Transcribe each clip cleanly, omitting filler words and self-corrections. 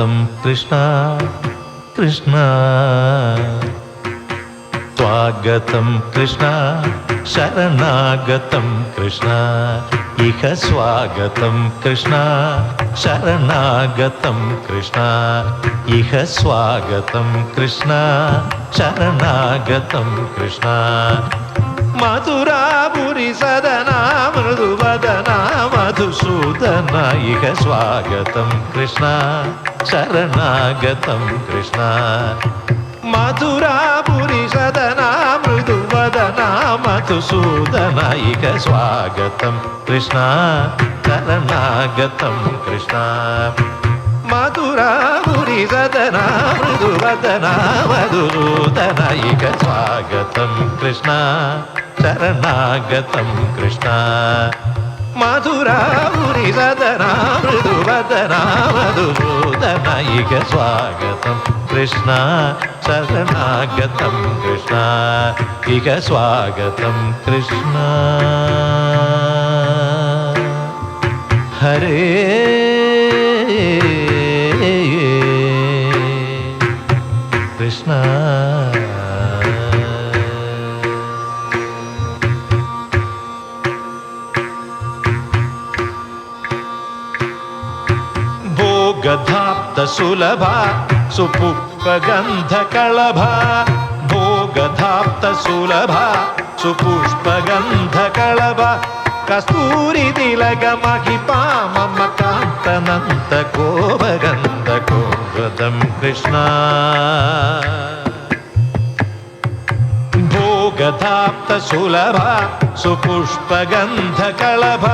कृष्ण कृष्ण स्वागतं कृष्ण शरणागतं कृष्ण इह स्वागतं कृष्ण शरणागतं कृष्ण इह स्वागतं कृष्ण शरणागतं कृष्ण मधुरापुरी सदना मृदुवदना मधुसूदन इह स्वागतं कृष्ण शरणागतं कृष्ण मधुरापुरी सदना मृदुवदना मधुसूदन इह स्वागतं कृष्ण शरणागतं कृष्ण मधुरापुरी सदना मृदुवदना मधुसूदन इह स्वागतं कृष्ण शरणागतं कृष्ण मधुरापुरी सदना मृदुवदना मधुसूदन इह स्वागतं कृष्ण शरणागतं कृष्ण इह स्वागतं कृष्ण हरे कृष्ण भोगधाप्त सुलभ सुपुष्पगन्धकलभ भोगधाप्त सुलभ सुपुष्पगन्धकलभ कस्तूरी तिलक महिपा मम कान्तनन्त कोपगन्धकोपदं कृष्ण भोगधाप्त सुलभ सुपुष्पगन्धकलभ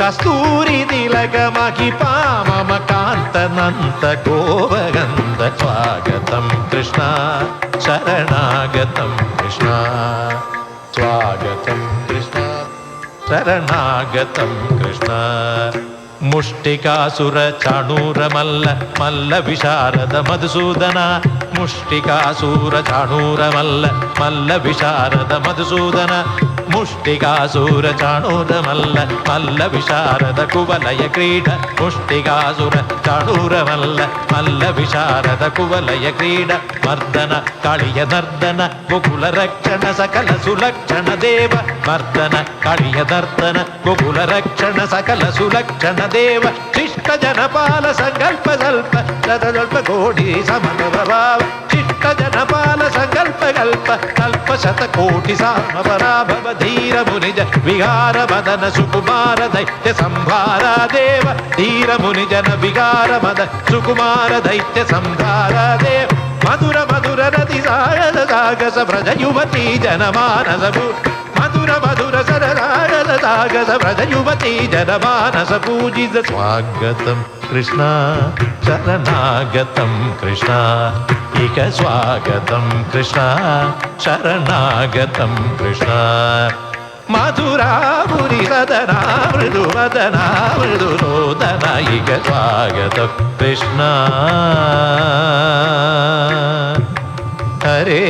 कस्तूरी तिलक महिपा मम कान्तनन्त कोपगन्ध स्वागतं कृष्ण शरणागतं कृष्ण स्वागतं कृष्ण शरणागतं कृष्ण मुष्टिकासुर चाणूर मल्ल मल्ल विशारद मधुसूदन मुष्टिकासुर चाणूर मल्ल मल्ल विशारद मधुसूदन मुष्टिकासुर चाणूर मल्ल मल्ल विशारद कुवलय क्रीड मुष्टिकासुर चाणूर मल्ल मल्ल विशारद कुवलय क्रीड मर्दन काಳಿಯ ನರ್ದನ ಗೋಕುಲ ರಕ್ಷಣ ಸಕಲ ಸುಲಕ್ಷಣ ದೇವ ಮರ್ದನ ಕಾಳಿಯ ನರ್ದನ ಗೋಕುಲ ರಕ್ಷಣ ಸಕಲ ಸುಲಕ್ಷಣ ದೇವ ಶಿಷ್ಟ ಜನಪಾಲ ಸಂಕಲ್ಪ ಸ್ವಲ್ಪ ಸ್ವಲ್ಪ ಕೋಟಿ ಸಮಭವ ಶಿಷ್ಟ ಜನಪಾಲ ಸಂಕಲ್ಪ ಕಲ್ಪ ಕಲ್ಪ ಶತಕೋಟಿ ಸಾಮಪರಾಭವ ಧೀರ ಮುನಿಜ ವಿಹಾರ ಮದನ ಸುಕುಮಾರ ದೈತ್ಯ ಸಂಹಾರ ದೇವ ಧೀರ ಮುನಿಜನ ವಿಹಾರ ಮದ ಸುಕುಮಾರ ದೈತ್ಯ ಸಂಹಾರ ದೇವ मधुर मधुर रति सागस सागस व्रज युवती जनमानस मधुर मधुर सरसागस सागस व्रज युवती जनमानस पूजित स्वागतं कृष्ण शरणागतं कृष्ण इह स्वागतं कृष्ण शरणागतं कृष्ण मधुरापुरी सदना मृदुवदना मृदुसूदन इह स्वागतं कृष्ण हरे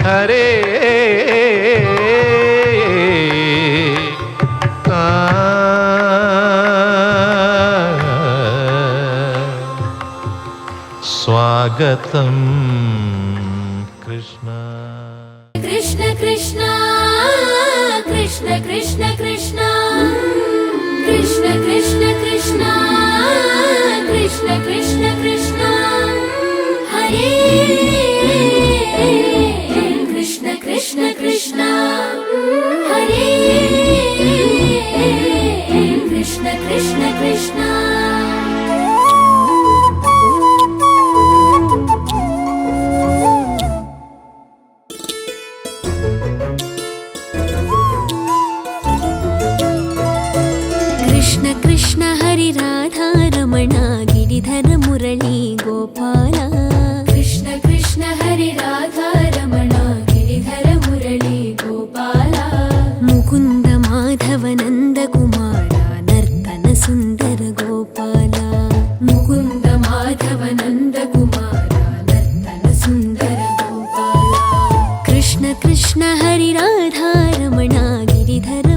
हरे स्वागतं कृष्ण कृष्ण कृष्ण कृष्ण कृष्ण कृष्ण कृष्ण कृष्ण कृष्ण कृष्ण कृष्ण कृष्ण हरे कृष्ण कृष्ण कृष्ण हरे कृष्ण कृष्ण कृष्ण कृष्ण कृष्ण हरि राधा रमण गिरिधर मुरली गोपाल कृष्ण कृष्ण हरि राधा रमण गिरिधर मुरली गोपाल मुकुंद माधव नंद कुमार नर्तन सुंदर गोपाल मुकुंद माधव नंद कुमार नर्तन सुंदर गोपाल कृष्ण कृष्ण हरि राधा रमण गिरिधर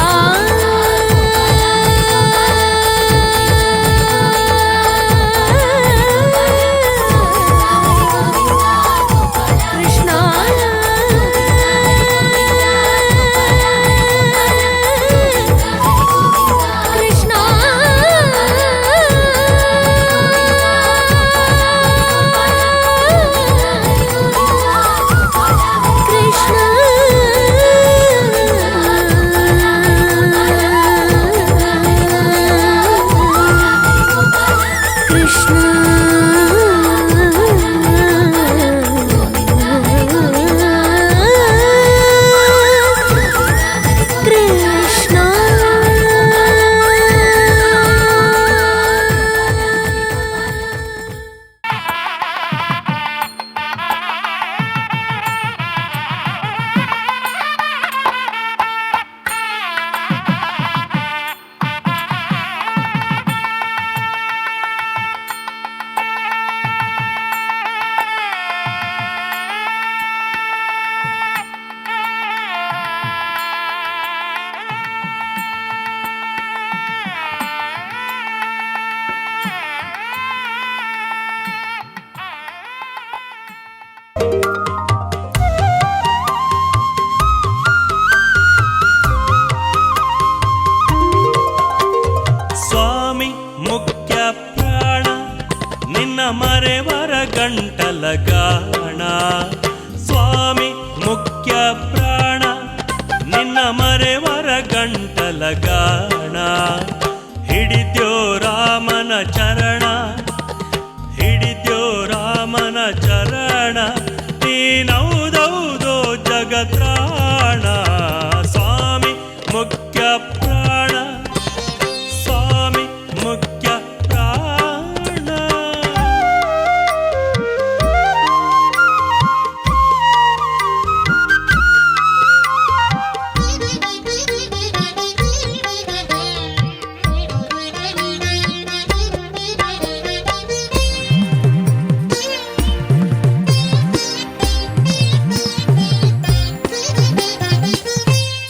ಗಂಟಲ ಗಾಣ. ಸ್ವಾಮಿ ಮುಖ್ಯ ಪ್ರಾಣ ನಿನ್ನ ಮರೆವರ ಗಂಟಲ ಗಾಣ. ಹಿಡಿದ್ಯೋ ರಾಮನ ಚರಣ, ಹಿಡಿದ್ಯೋ ರಾಮನ ಚರಣ, ನೀನೌದೌದೋ ಜಗತ್ರಾಣ. ಸ್ವಾಮಿ ಮುಖ್ಯ ಪ್ರಾಣ, ಸ್ವಾಮಿ ಮುಖ್ಯ ಪ್ರಾಣ.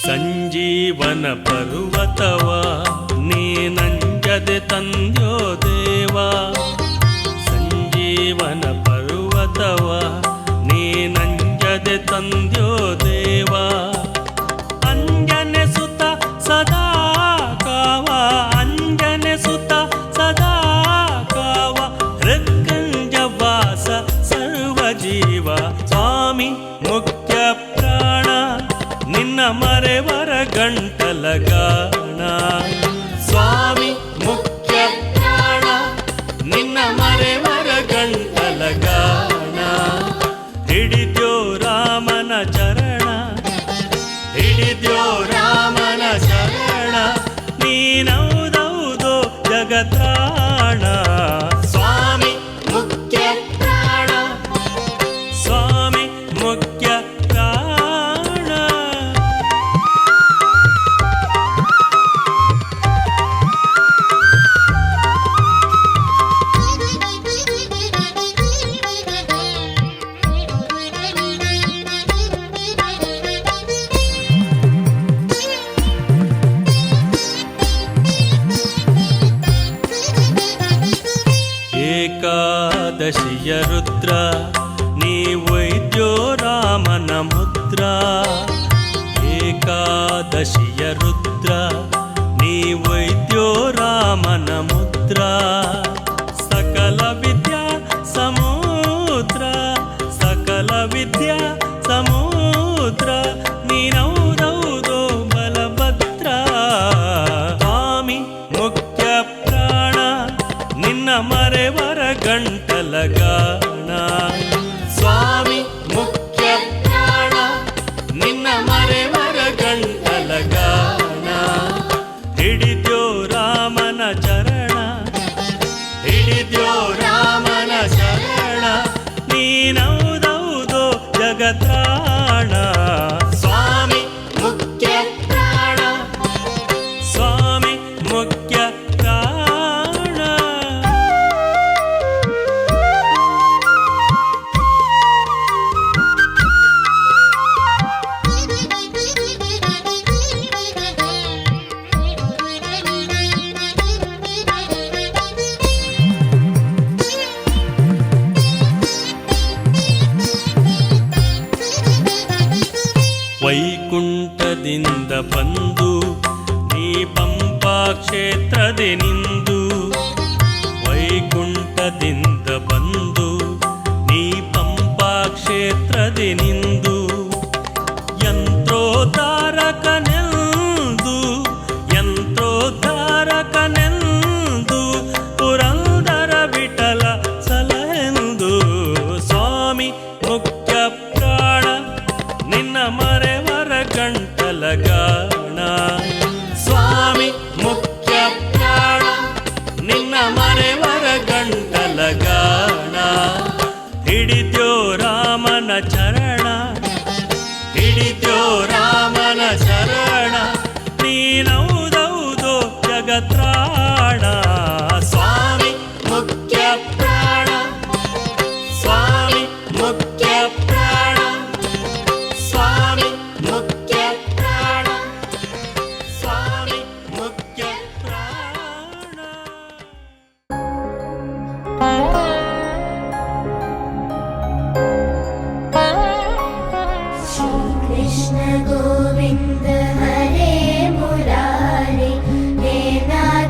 ಸಂಜೀವನ ಪರ್ವತವ ನೀನಂಜದೆ ತಂದ್ಯೋ ದೇವ. ಸಂಜೀವನ ಪರ್ವತವ ನೀನಂಜದೆ ತಂದ್ಯೋ ದೇವ. ಅಂಜನೆ ಸುತ ಸದಾ ಕಾವ, ಅಂಜನೆ ಸುತ ಸದಾ ಕಾವ, ಹೃತ್ಕಂಜ ವಾಸ ಸರ್ವ ಜೀವ. ಸ್ವಾಮಿ ಮುಖ್ಯ ಪ್ರಾಣ ನಿನ್ನ ಮರೆವರ ಗಂಟಲ ಗಾಣ. ಸ್ವಾಮಿ ಮುಖ್ಯ ಪ್ರಾಣ ನಿನ್ನ ಮರೆವರ ಗಂಟಲ ಗಾಣ. ಹಿಡಿದ್ಯೋ ರಾಮನ ಚರಣ, ಹಿಡಿದ್ಯೋ ರಾಮನ ಚರಣ, ನೀನೌದೌದೋ ಜಗತ್ರಾಣ. ಸ್ವಾಮಿ ಮುಖ್ಯ ಪ್ರಾಣ, ಸ್ವಾಮಿ ಮುಖ್ಯ ಪ್ರಾಣ. ಏಕಾದಶಿಯ ರುದ್ರ ನೀ ವೈದ್ಯೋ ರಾಮನ ಮುದ್ರ. ಏಕಾದಶಿಯ ರುದ್ರ ನೀ ವೈದ್ಯೋ ರಾಮನ ಮುದ್ರ. ಸಕಲ ವಿದ್ಯಾ ಸಮುದ್ರ, ಸಕಲ ವಿದ್ಯಾ ಸಮುದ್ರ, ನೀನೌದೌದೋ ಬಲಭದ್ರ. ಸ್ವಾಮಿ ಮುಖ್ಯ ಪ್ರಾಣ ನಿನ್ನ ಮರೆವರ ಗಂಟಲ ಗಾಣ. ಸ್ವಾಮಿ ಮುಖ್ಯ ಪ್ರಾಣ ನಿನ್ನ ಮರೆವರ ಗಂಟಲ ಗಾಣ. ಹಿಡಿದ್ಯೋ ರಾಮನ ಚರಣ, ಹಿಡಿದ್ಯೋ ರಾಮನ ಚರಣ, ನೀನೌದೌದೋ ಜಗತ್ರಾಣ. ಸ್ವಾಮಿ ಮುಖ್ಯ ಪ್ರಾಣ, ಸ್ವಾಮಿ ಮುಖ್ಯ ಪ್ರಾಣ. ವೈಕುಂಠದಿಂದ ಬಂದು ನೀ ಪಂಪಾ ಕ್ಷೇತ್ರದಿ ನಿಂದು. ವೈಕುಂಠದಿಂದ ಬಂದು ನೀ ಪಂಪಾ ಕ್ಷೇತ್ರದಿ ನಿಂದು. ಯಂತ್ರೋದ್ಧಾರಕನೆಂದು, ಯಂತ್ರೋದ್ಧಾರಕನೆಂದು, ಪುರಂದರ ವಿಠಲ ಸಲಹೆಂದು. ಸ್ವಾಮಿ ಮುಖ್ಯ ಪ್ರಾಣ ನಿನ್ನ ಮರೆವರ ಗಂಟಲ ಗಾಣ. ಸ್ವಾಮಿ ಮುಖ್ಯ ಪ್ರಾಣ ನಿನ್ನ ಮರೆವರ ಗಂಟಲ ಗಾಣ. ಹಿಡಿದ್ಯೋ ರಾಮನ ಚರಣ, ಹಿಡಿದ್ಯೋ ರಾಮನ ಚರಣ, ನೀನೌದೌದೋ ಜಗತ್ರಾಣ. ಸ್ವಾಮಿ ಮುಖ್ಯ ಪ್ರಾಣ, ಸ್ವಾಮಿ ಮುಖ್ಯ ಪ್ರಾಣ, ಸ್ವಾಮಿ ಮುಖ್ಯ ಪ್ರಾಣ, ಸ್ವಾಮಿ ಮುಖ್ಯ ಪ್ರಾಣ. कृष्ण गोविन्द हरे मुरारे हे नारायण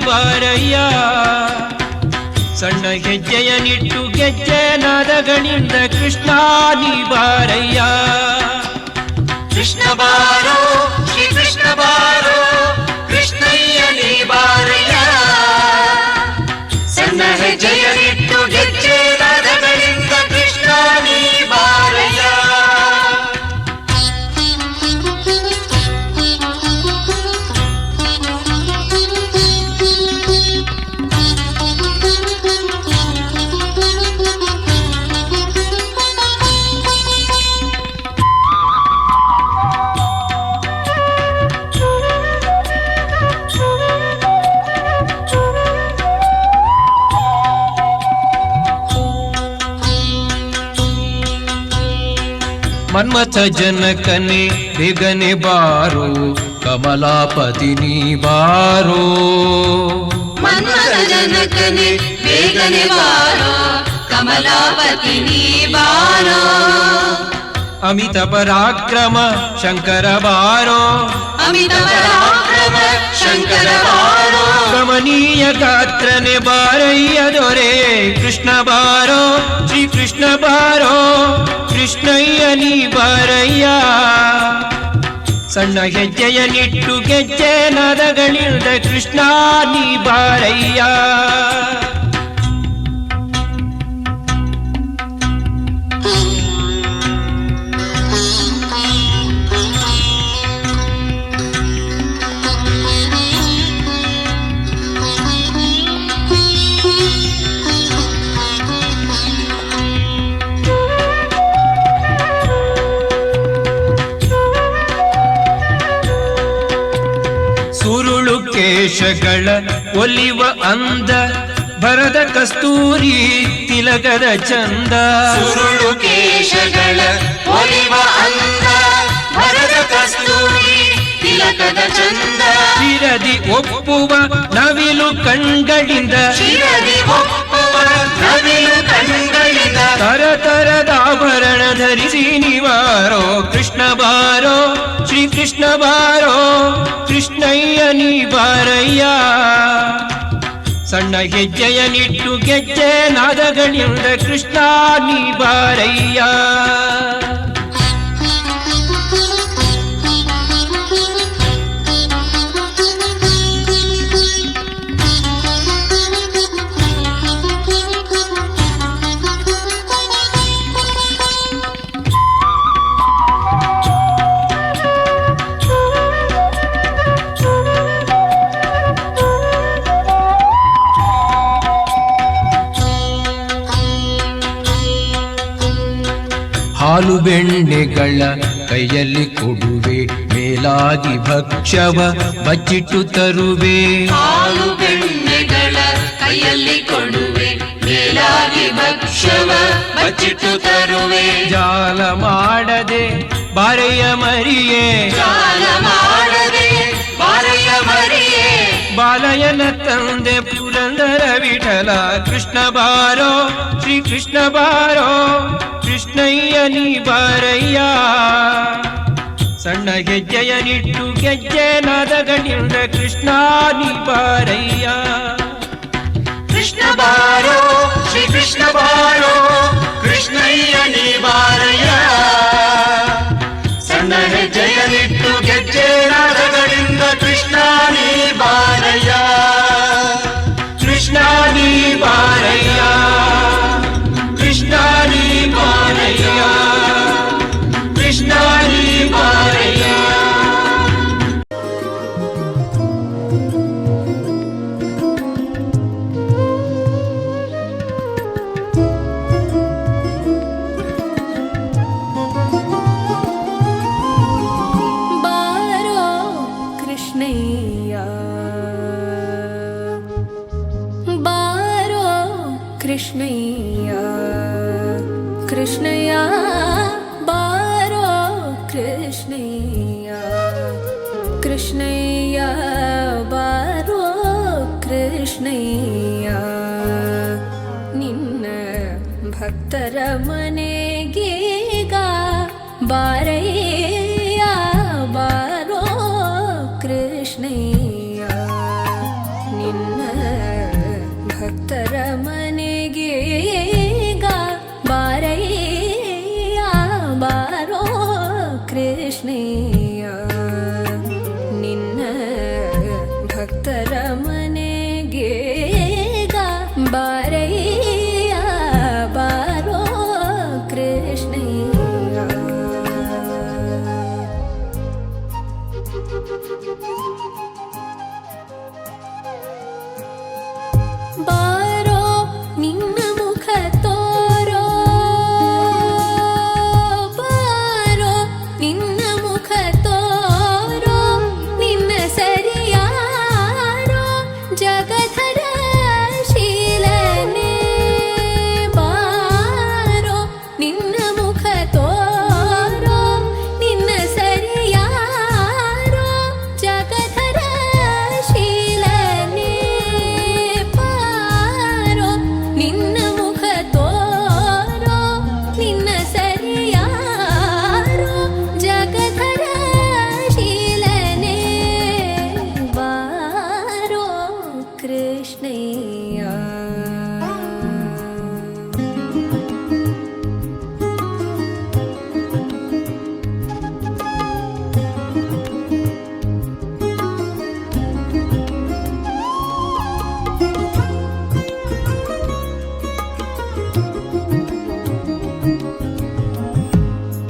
ಬಾರಯ್ಯ. ಸಣ್ಣ ಹೆಜ್ಜೆಯ ನಿಟ್ಟು ಗೆಜ್ಜೆ ನಾದಗಳಿಂದ ಕೃಷ್ಣ ನೀ ಬಾರಯ್ಯ. ಕೃಷ್ಣ ಬಾರೋ ಶ್ರೀ ಕೃಷ್ಣ ಬಾರೋ ಕೃಷ್ಣಯ್ಯ ನೀ ಬಾರಯ್ಯ. ಸಣ್ಣ ಹೆಜ್ಜೆಯ ನಿಟ್ಟು ಗೆಜ್ಜೆ ನಾದಗಳಿಂದ ಕೃಷ್ಣ ನೀ ಬಾರಯ್ಯ. ಮನ್ಮಥ ಜನಕನೆ ಬೇಗನೆ ಬಾರೋ ಕಮಲಾಪತಿ ನೀ ಬಾರೋ. ಮನ್ಮಥ ಜನಕನೆ ಬೇಗನೆ ಬಾರೋ ಕಮಲಾಪತಿ ನೀ ಬಾರೋ. ಅಮಿತ ಪರಾಕ್ರಮ ಶಂಕರ ಬಾರೋ. ಅಮಿತ ಪರಾಕ್ರಮ ಶಂಕರ ಬಾರೋ. ಕಮನೀಯ ಗಾತ್ರನೆ ಬಾರಯ್ಯ ದೊರೆ ಕೃಷ್ಣ ಬಾರೋ ಶ್ರೀ ಕೃಷ್ಣ ಬಾರೋ ಕೃಷ್ಣಯ್ಯ ನೀ ಬಾರಯ್ಯ. ಸಣ್ಣ ಹೆಜ್ಜೆಯ ನಿಟ್ಟು ಗೆಜ್ಜೆ ನಾದಗಳಿಂದ ಕೃಷ್ಣ ನೀ ಬಾರಯ್ಯ. ಸುರುಳು ಕೇಶಗಳ ಒಲಿವ ಅಂದ ಭರದ ಕಸ್ತೂರಿ ತಿಲಕದ ಚಂದ. ಸುರುಳು ಕೇಶಗಳ ಒಲಿವ ಅಂದ ಭರದ ಕಸ್ತೂರಿ ತಿಲಕದ ಚಂದ. ಶಿರದಿ ಒಪ್ಪುವ ನವಿಲು ಕಣ್ಗಳಿಂದ ಶಿರದಿ ಒಪ್ಪುವ ನವಿಲು ಕಣ್ಗಳಿಂದ ತರತರದ ಆಭರಣ ಧರಿಸಿ ನಿವಾರೋ ಕೃಷ್ಣ ಬಾರೋ ಶ್ರೀ ಕೃಷ್ಣ ಬಾರೋ ಕೃಷ್ಣಯ್ಯ ನೀ ಬಾರಯ್ಯ. ಸಣ್ಣ ಹೆಜ್ಜೆಯ ನಿಟ್ಟು ಗೆಜ್ಜೆ ನಾದಗಳಿಂದ ಕೃಷ್ಣ ನೀ ಬಾರಯ್ಯ. ಹಾಲು ಬೆಣ್ಣೆಗಳ ಕೈಯಲ್ಲಿ ಕೊಡುವೆ ಮೇಲಾಗಿ ಭಕ್ಷ್ಯವ ಬಚ್ಚಿಟ್ಟು ತರುವೆ. ಹಾಲು ಬೆಣ್ಣೆಗಳ ಕೈಯಲ್ಲಿ ಕೊಡುವೆ ಮೇಲಾಗಿ ಭಕ್ಷ್ಯವ ಬಚ್ಚಿಟ್ಟು ತರುವೆ. ಜಾಲ ಮಾಡದೆ ಬಾರೆಯ ಮರಿಯೇ ಜಾಲ ಮಾಡದೆ ಬಾರಯ್ಯ ಮರಿಯೇ. ಬಾಲಯನ ತಂದೆ ಪುರಂದರ ವಿಠಲ ಕೃಷ್ಣ ಬಾರೋ ಶ್ರೀ ಕೃಷ್ಣ ಬಾರೋ ಕೃಷ್ಣಯ್ಯ ನೀ ಬಾರಯ್ಯ. ಸಣ್ಣ ಹೆಜ್ಜೆಯ ನಿಟ್ಟು ಗೆಜ್ಜೆ ನಾದಗಳಿಂದ ಕೃಷ್ಣ ನೀ ಬಾರಯ್ಯ. ಕೃಷ್ಣ ಬಾರೋ ಶ್ರೀ ಕೃಷ್ಣ ಬಾರೋ ಕೃಷ್ಣಯ್ಯ ನೀ ಬಾರಯ್ಯ. ಸಣ್ಣ ಹೆಜ್ಜೆಯ ನಿಟ್ಟು ಗೆಜ್ಜೆ ನಾದಗಳಿಂದ ಕೃಷ್ಣ ನೀ ಬಾರಯ್ಯ. ಕೃಷ್ಣ ನೀ ಬಾರಯ್ಯ ಕೃಷ್ಣ ನೀ ಬಾರಯ್ಯ ಕೃಷ್ಣ ನೀ ಬಾರಯ್ಯ. ಬಾರೋ ಕೃಷ್ಣಯ್ಯ ಬಾರೋ ಕೃಷ್ಣಯ್ಯ ಕೃಷ್ಣಯ್ಯ ಬಾರೋ ಕೃಷ್ಣಯ್ಯ ಕೃಷ್ಣಯ್ಯ ಬಾರೋ ಕೃಷ್ಣಯ್ಯ. ನಿನ್ನ ಭಕ್ತರ ಮನೆಗೀಗ ಬಾರಯ್ಯ ಬಾರೋ ಕೃಷ್ಣಯ್ಯ. ನಿನ್ನ ಭಕ್ತರ ಮನೆಗೆ ಈಗ ಬಾರಯ್ಯ ಬಾರೋ ಕೃಷ್ಣಯ್ಯ ನಿನ್ನ ಭಕ್ತರ ಮನೆಗೆ ಈಗ ಬಾರಯ್ಯ ಬಾರೋ ಕೃಷ್ಣಯ್ಯ ಬಾರೋ ನಿನ್ನ ಮುಖ ತೋರೋ ಬಾರೋ ನಿನ್ನ ಮುಖ ತೋರೋ ನಿನ್ನ ಸರಿಯಾರೋ ಜಗಧರ ಶೀಲನೆ ಬಾರೋ ನಿನ್ನ ಮುಖ ತೋರೋ ನಿನ್ನ ಸರಿಯಾರೋ ಜಗಧರ ಶೀಲನೆ ಬಾರೋ ನಿನ್ನ ಮುಖ ತೋರೋ ನಿನ್ನ ಸರಿಯಾರೋ ಜಗಧರ ಶೀಲನೆ ಬಾರೋ ಕೃಷ್ಣಯ್ಯ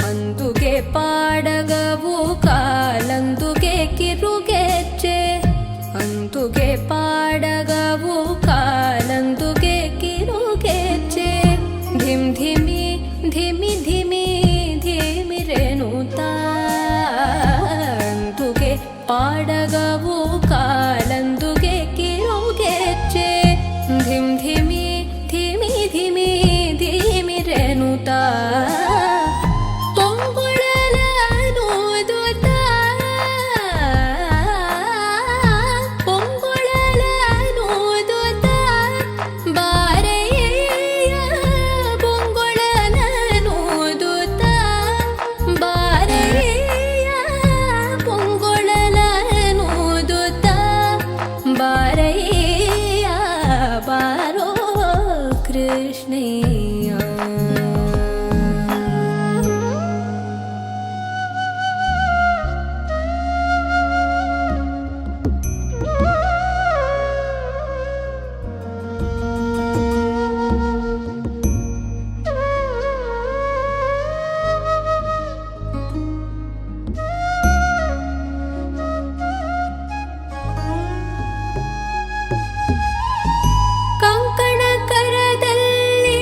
ಅಂದುಗೆ ಪಾಡಗವು ಕಾಲಂದುಗೆ ಕಿರುಗೆಚ್ಚೆ ಅಂದುಗೆ ಪಾಡಗವು ಕಾಲಂದುಗೆ ಕಿರುಗೆಚ್ಚೆ ಧಿಮ್ ಧಿಮಿ ಧಿಮಿ ಧಿಮಿ ಧಿಮಿರೆನುತ್ತಾ ಅಂದುಗೆ ಪಾಡಗವು ಕಾಲಂದುಗೆ ಕಿರುಗೆಚ್ಚೆ ಧಿಮ್ ಧಿಮಿ ಧಿಮಿ ಧಿಮಿ ಧಿಮಿರೆನುತ್ತಾ ಬಾರೋ ಕೃಷ್ಣಯ್ಯ ಕಂಕಣ ಕರದಲ್ಲಿ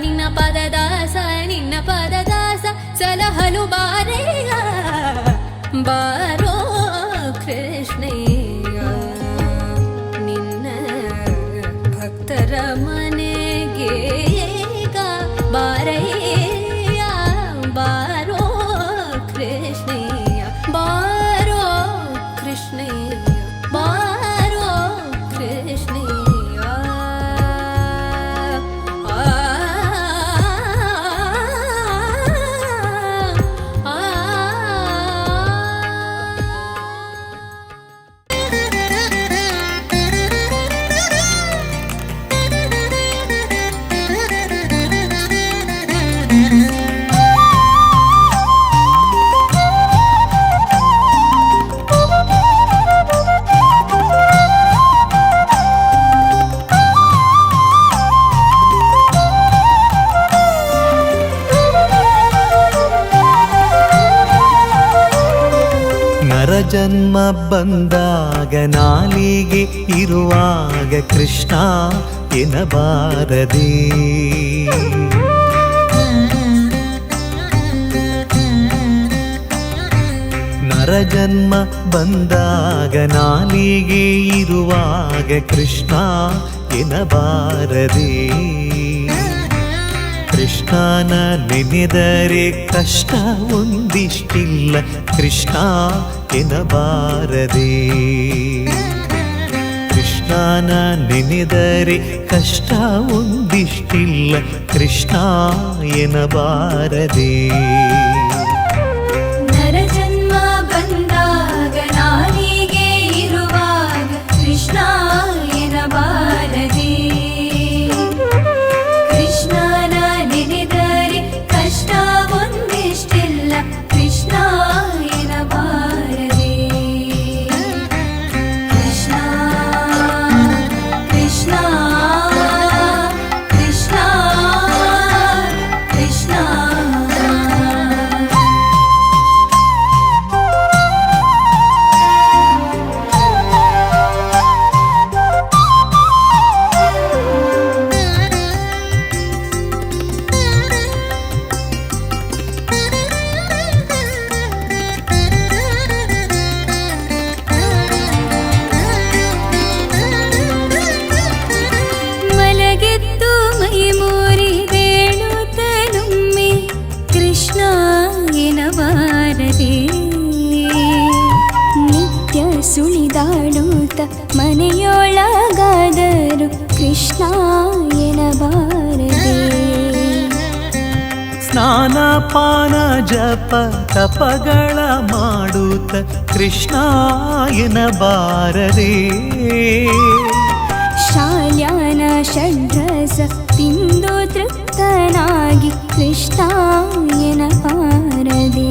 ನಿನ್ನ ಪದದಾಸ ನಿನ್ನ ಪದದಾಸ ಸಲಹಲು ಬಾರೆಯ ಬಾರೋ ಕೃಷ್ಣಯ್ಯ ನಿನ್ನ ಭಕ್ತರ ಮನೆಗೆ ಬಾರಯ್ಯ ಬಾರೋ ಕೃಷ್ಣಯ್ಯ ಬಾರೋ ಕೃಷ್ಣಯ್ಯ ಬಾರೋ ಕೃಷ್ಣಯ್ಯ ಜನ್ಮ ಬಂದಾಗ ನಾಲಿಗೆ ಇರುವಾಗ ಕೃಷ್ಣ ಎನ್ನಬಾರದೆ. ನರಜನ್ಮ ಬಂದಾಗ ನಾಲಿಗೆ ಇರುವಾಗ ಕೃಷ್ಣ ಎನ್ನಬಾರದೆ. ಕೃಷ್ಣನ ನೆನೆದರೆ ಕಷ್ಟ ಒಂದಿಷ್ಟಿಲ್ಲ ಕೃಷ್ಣ ಎನ್ನಬಾರದೆ. ಕೃಷ್ಣನ ನೆನೆದರೆ ಕಷ್ಟ ಒಂದಿಷ್ಟಿಲ್ಲ ಕೃಷ್ಣ ಎನ್ನಬಾರದೆ. ನರಜನ್ಮ ಬಂದಾಗ ನಾಲಿಗೆ ಇರುವಾಗ ಕೃಷ್ಣ ಎನ್ನಬಾರದೆ. ಕೃಷ್ಣನ ನೆನೆದರೆ ಕಷ್ಟ ಒಂದಿಷ್ಟಿಲ್ಲ ಕೃಷ್ಣ ಎನ್ನಬಾರದೆ. ಕೃಷ್ಣ ಕೃಷ್ಣ ಕೃಷ್ಣ ಕೃಷ್ಣ ಮಲಗೆದ್ದು ಮೈ ಮುರಿದೇಳುತ್ತಲೊಮ್ಮೆ ಕೃಷ್ಣ ಎನ್ನಬಾರದೆ. ನಿತ್ಯ ಸುಳಿದಾಡುತ್ತ ಮನೆಯೊಳಗಾದರೂ ಕೃಷ್ಣ ಎನ್ನಬಾರದೆ. ಸ್ನಾನ ಪಾನ ಜಪ ತಪಗಳ ಮಾಡುತ್ತ ಕೃಷ್ಣ ಎನ್ನಬಾರದೆ. ಶಾಲ್ಯಾನ ಷಡ್ರಸ ತಿಂದು ತೃಪ್ತನಾಗಿ ಕೃಷ್ಣ ಎನ್ನಬಾರದೆ.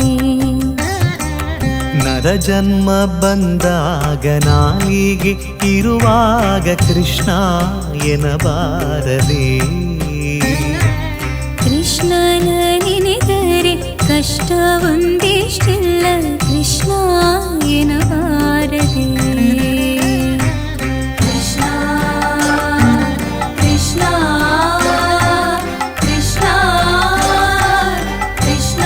ನರಜನ್ಮ ಬಂದಾಗ ನಾಲಿಗೆ ಇರುವಾಗ ಕೃಷ್ಣ ಎನ್ನಬಾರದೆ. ಕೃಷ್ಣನ ನೆನೆದರೆ ಕಷ್ಟ ಒಂದಿಷ್ಟಿಲ್ಲ ಕೃಷ್ಣ ಎನ್ನಬಾರದೆ. ಕೃಷ್ಣ ಕೃಷ್ಣ ಕೃಷ್ಣ ಕೃಷ್ಣ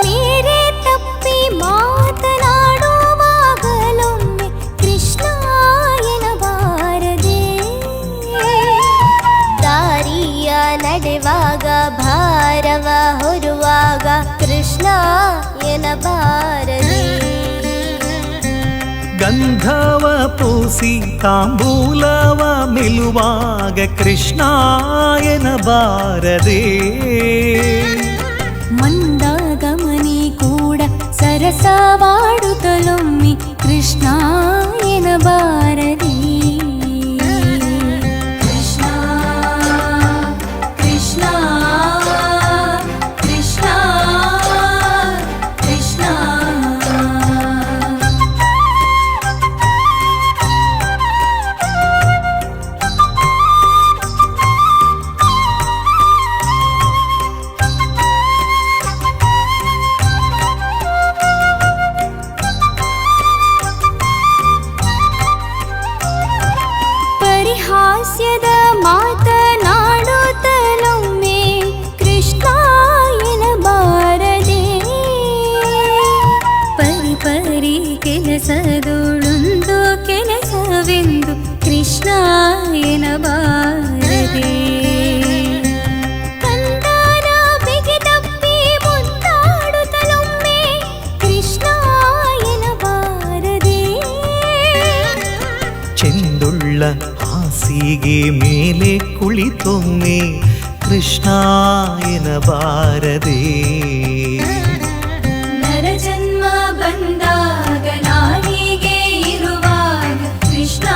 ಮೇರೆ ತಪ್ಪಿ ಮಾತನಾಡುವಾಗಲೊಮ್ಮೆ ಕೃಷ್ಣ ಎನ್ನಬಾರದೆ. ದಾರಿಯ ನಡೆವಾಗ ಭಾರವ ಹೊರುವಾಗ ಕೃಷ್ಣ ಎನ್ನಬಾರದೆ. ಗಂಧವ ಪೂಸಿ ತಾಂಬೂಲವ ಮೆಲುವಾಗ ಕೃಷ್ಣ ಎನ್ನಬಾರದೆ. ಮಂದಗಮನಿ ಕೂಡ ಸರಸವಾಡುತ್ತಲೊಮ್ಮೆ ಕೃಷ್ಣ ಎನ್ನಬಾರದೆ. ಕೃಷ್ಣ ಕೃಷ್ಣ ಕೃಷ್ಣ ಕೃಷ್ಣ ಮಾತನಾಡುತ್ತಲೊಮ್ಮೆ ಕೃಷ್ಣ ಎನ್ನಬಾರದೆ ಪರಿ ಪರಿ ಕೆಲಸದೊಳೊಂದು ಕೆಲಸವೆಂದು ಕೃಷ್ಣ ಎನ್ನಬಾರದೆ ಕಂದನ ಬಿಗಿದಪ್ಪಿ ಮುದ್ದಾಡುತ್ತಲೊಮ್ಮೆ ಕೃಷ್ಣ ಎನ್ನಬಾರದೆ ಚೆಂದುಳ್ಳ ಹಾಸಿಗೆ ಮೇಲೆ ಕುಳಿತೊಮ್ಮೆ ಕೃಷ್ಣ ಎನ್ನಬಾರದೆ ನರಜನ್ಮ ಬಂದಾಗ ನಾಲಿಗೆ ಇರುವಾಗ ಕೃಷ್ಣ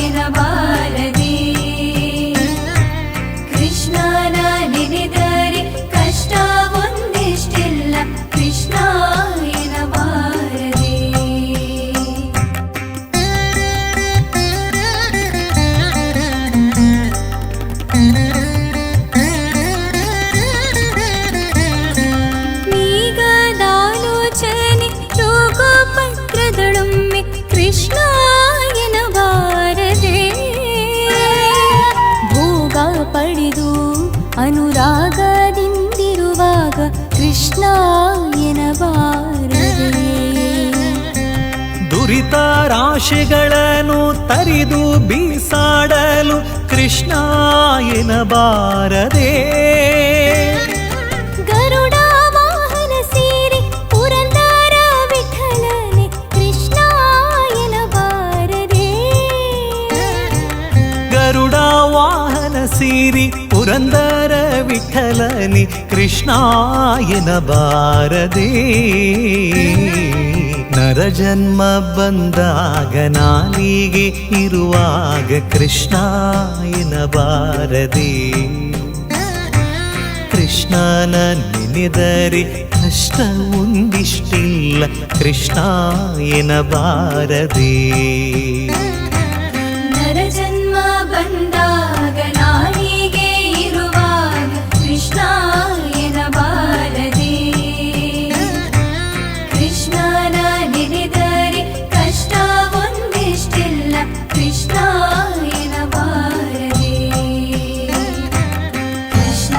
ಎನ್ನಬಾರದೆ ಕೃಷ್ಣನ ನೆನೆದರೆ ಕಷ್ಟ ಒಂದಿಷ್ಟಿಲ್ಲ ಕೃಷ್ಣ ಎನ್ನಬಾರದೆ ನೀಗದಾಲೋಚನೆ ರೋಗಪತ್ರದೊಳೊಮ್ಮೆ ಕೃಷ್ಣ ಎನ್ನಬಾರದೆ ಭೋಗ ಪಡೆದು ಅನುರಾಗದಿಂದಿರುವಾಗ ಕೃಷ್ಣ ಎನ್ನಬಾರದೆ ದುರಿತ ರಾಶಿಗಳನ್ನು ತರಿದು ಬೀಸಾಡಲು ಕೃಷ್ಣ ಎನ್ನಬಾರದೆ ಗರುಡ ವಾಹನ ಸೇರಿ ಪುರಂದರ ವಿಠಲನೆ ಕೃಷ್ಣ ಎನ್ನಬಾರದೆ ಗರುಡ ವಾಹನ ಸೀರಿ ಪುರಂದರ ವಿಠಲನಿ ಕೃಷ್ಣ ಎನ್ನಬಾರದೆ ನರಜನ್ಮ ಬಂದಾಗ ನಾಲಿಗೆ ಇರುವಾಗ ಕೃಷ್ಣ ಎನ್ನಬಾರದೆ ಕೃಷ್ಣನ ನೆನೆದರೆ ಕಷ್ಟ ಒಂದಿಷ್ಟಿಲ್ಲ ಕೃಷ್ಣ ಎನ್ನಬಾರದೆ ನರಜನ್ಮ ಬಂದಾಗ ನಾಲಿಗೆ ಇರುವಾಗ ಕೃಷ್ಣ ಎನ್ನಬಾರದೆ ಕೃಷ್ಣನ ನೆನೆದರೆ ಕಷ್ಟ ಒಂದಿಷ್ಟಿಲ್ಲ ಕೃಷ್ಣ ಎನ್ನಬಾರದೆ ಕೃಷ್ಣ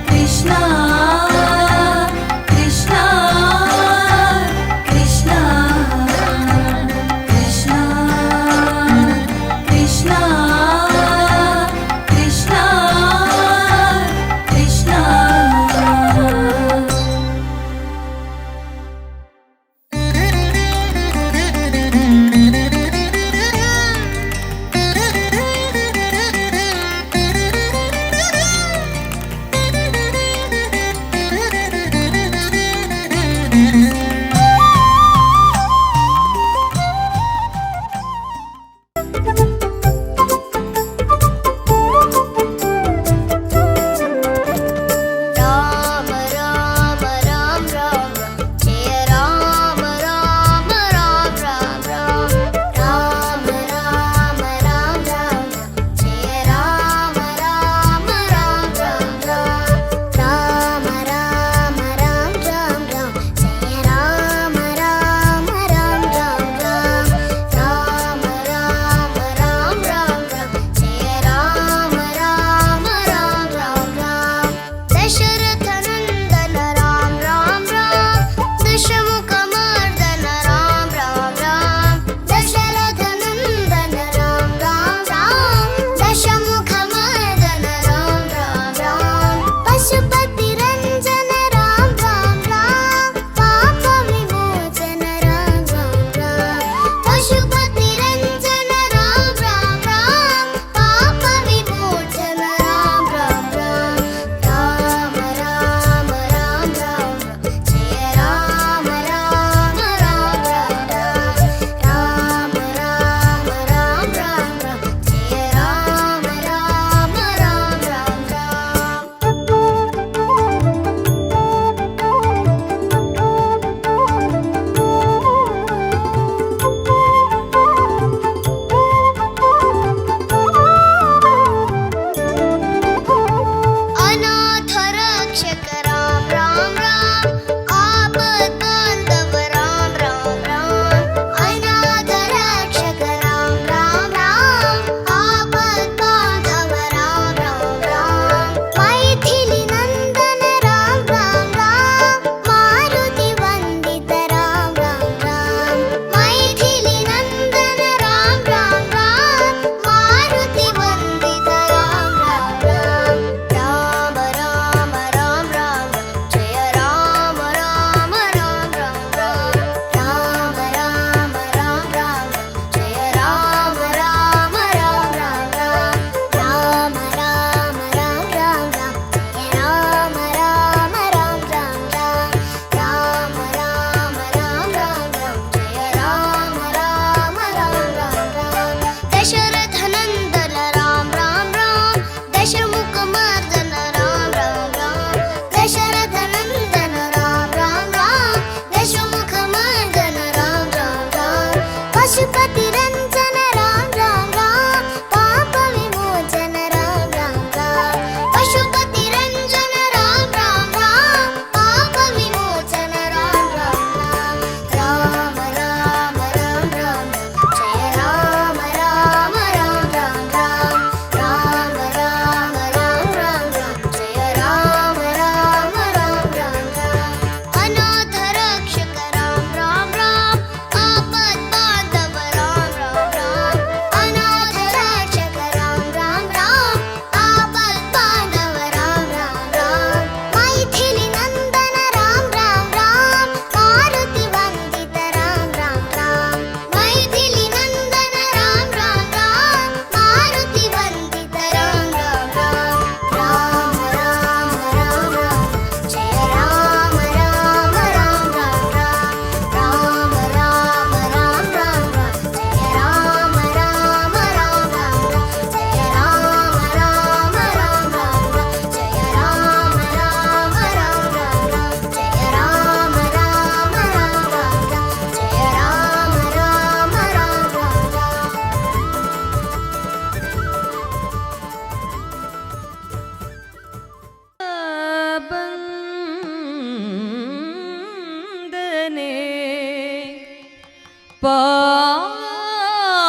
ಕೃಷ್ಣ ಕೃಷ್ಣ ಕೃಷ್ಣ ಕೃಷ್ಣ ಕೃಷ್ಣ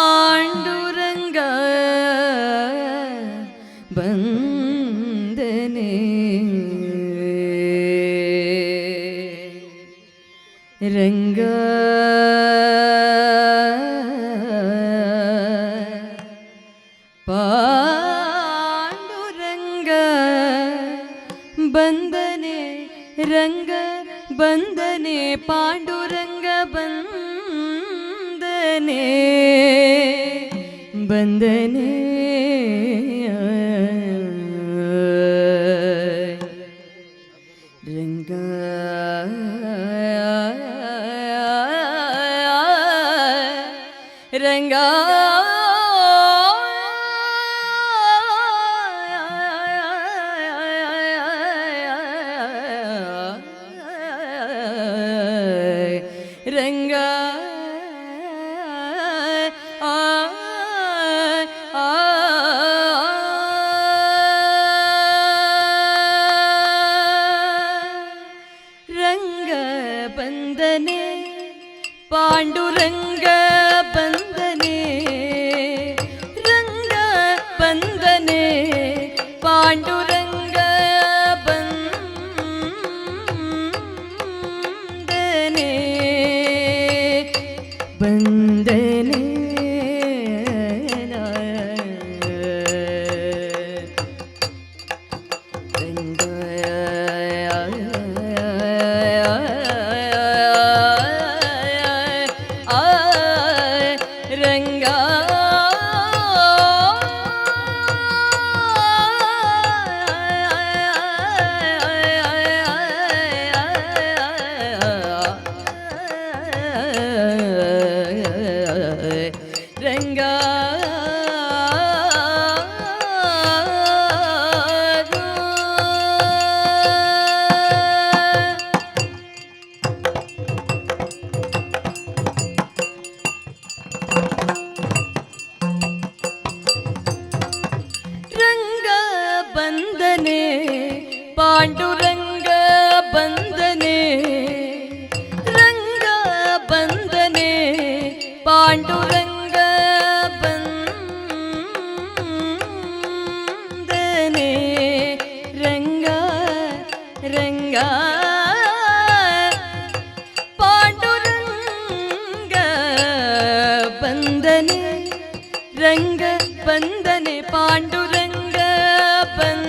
ಪಾಂಡುರಂಗ ಬಂದನೆ ರಂಗ ಪಾಂಡುರಂಗ ಬಂದನೆ ರಂಗ ಬಂದನೆ ಪಾಂಡುರಂಗ ಬಂದನೆ ಬಂದನೆ ರಂಗ ರಂಗ ರಂಗ ರಂಗ ಬಂದನೆ ಪಾಂಡುರಂಗ ಬಂದನೆ ರಂಗ ಬಂದನೆ ಪಾಂಡುರಂಗ ಬಂದನೆ ಬಂದನೆ ರಂಗ ರಂಗ ರಂಗ ಬಂದನೆ ಪಾಂಡುರಂಗ ಬಂದನೆ ರಂಗ ಬಂದನೆ ಪಾಂಡುರಂಗ ಬಂದನೆ ರಂಗ ರಂಗ ಪಾಂಡುರಂಗ ಬಂದನೆ ರಂಗ ಬಂದನೆ ಪಾಂಡುರಂಗ ಬಂದನೆ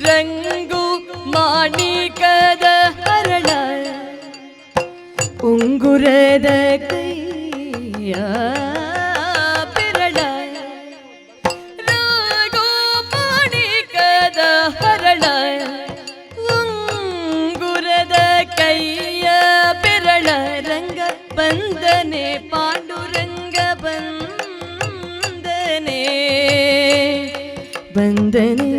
ರಂಗು ಮಾಣಿಕದ ಹರಳ ಉಂಗುರದ ಕೈಯ ಬೆರಳ ರಂಗು ಮಾಣಿಕದ ಹರಳ ಉಂಗುರದ ಕೈಯ ಬೆರಳ ರಂಗ ಬಂದನೆ ಪಾಂಡುರಂಗ ಬಂದನೆ ಬಂದನೆ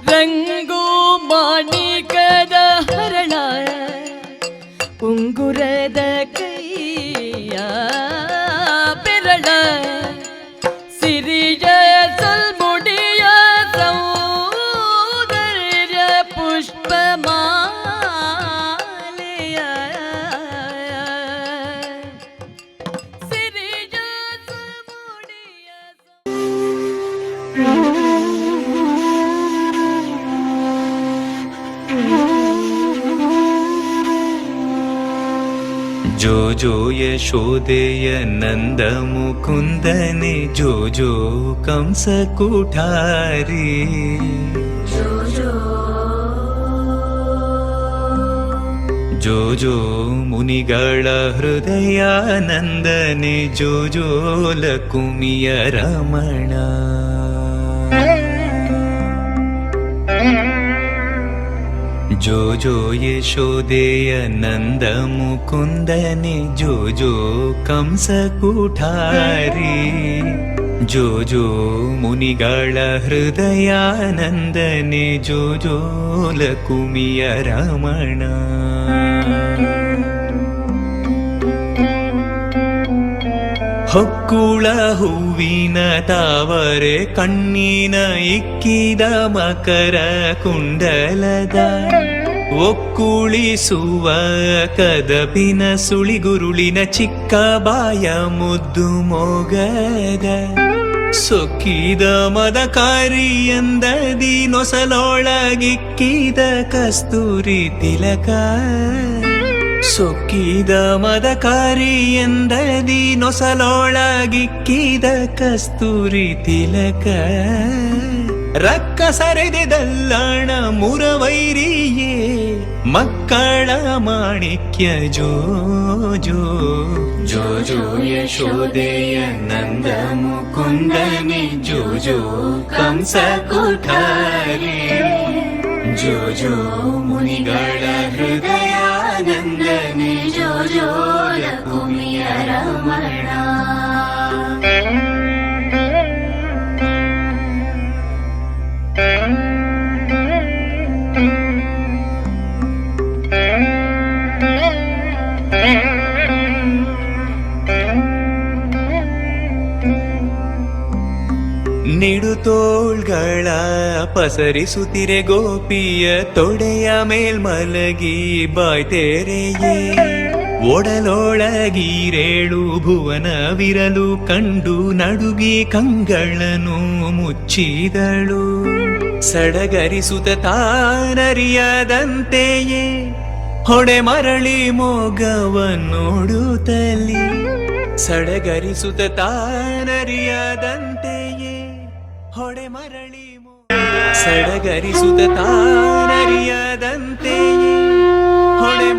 ರಂಗು ಮಾಣಿಕದ ಹರಳ ಉಂಗುರದ ಕೈಯ ಜೋ ಜೋ ಯಶೋದೆಯ ನಂದ ಮುಕುಂದನೆ ಜೋ ಜೋ ಕಂಸ ಕುಠಾರಿ ಜೋ ಜೋ ಮುನಿಗಳ ಹೃದಯ ನಂದನೆ ಜೋ ಜೋ ಲಕುಮಿಯ ರಮಣ ಜೋ ಜೋ ಯಶೋದೆಯ ನಂದ ಮುಕುಂದನೆ ಜೋ ಜೋ ಕಂಸ ಕುಠಾರಿ ಜೋ ಜೋ ಮುನಿಗಳ ಹೃದಯ ನಂದನೆ ಜೋ ಜೋ ಲಕುಮಿಯ ರಮಣ ಹೊಕ್ಕುಳ ಹೂವಿನ ತಾವರೆ ಕಣ್ಣಿನ ಇಕ್ಕಿದ ಮಕರ ಕುಂಡಲದ ಒಕ್ಕುಳಿಸುವ ಕದಪಿನ ಸುಳಿಗುರುಳಿನ ಚಿಕ್ಕ ಬಾಯ ಮುದ್ದು ಮೊಗದ ಸೊಕ್ಕಿದ ಮದಕಾರಿಯಂದದಿ ನೊಸಲೊಳಗಿಕ್ಕಿದ ಕಸ್ತೂರಿ ತಿಲಕ ಸೊಕ್ಕಿದ ಮದಕಾರಿಯಂದದಿ ನೊಸಲೊಳಗಿಕ್ಕಿದ ಕಸ್ತೂರಿ ತಿಲಕ ರಕ್ಕ ಸರೆದೆದಲ್ಲಣ ಮುರವೈರಿಯೇ ಮಕ್ಕಳ ಮಾಣಿಕ್ಯ ಜೋ ಜೋ ಜೋ ಜೋ ಯಶೋದೆಯ ನಂದ ಮುಕುಂದನೆ ಜೋ ಜೋ ಕಂಸ ಕುಠಾರಿ ಜೋ ಜೋ ಮುನಿಗಳ ಹೃದಯ ನಂದನೆ ಜೋ ಜೋ ಲಕುಮಿಯ ರಮಣ ನಿಡುತೋಳ್ಗಳ ಪಸರಿಸುತ್ತಿರೆ ಗೋಪಿಯ ತೊಡೆಯ ಮೇಲ್ಮಲಗಿ ಬಾಯ್ತೆರೆಯೇ ಒಡಲೊಳಗೀರೇಳು ಭುವನವಿರಲು ಕಂಡು ನಡುಗಿ ಕಂಗಳನ್ನು ಮುಚ್ಚಿದಳು ಸಡಗರಿಸುತ್ತ ತಾನರಿಯದಂತೆಯೇ ಹೊಡೆ ಮರಳಿ ಮೊಗವನ್ನೋಡುತ್ತಲಿ ಸಡಗರಿಸುತ್ತ ತಾನರಿಯದಂತೆಯೇ ಹೊಡೆ ಮರಳಿ ಸಡಗರಿಸುತ್ತ ತಾನರಿಯದಂತೆಯೇ ಹೊಡೆ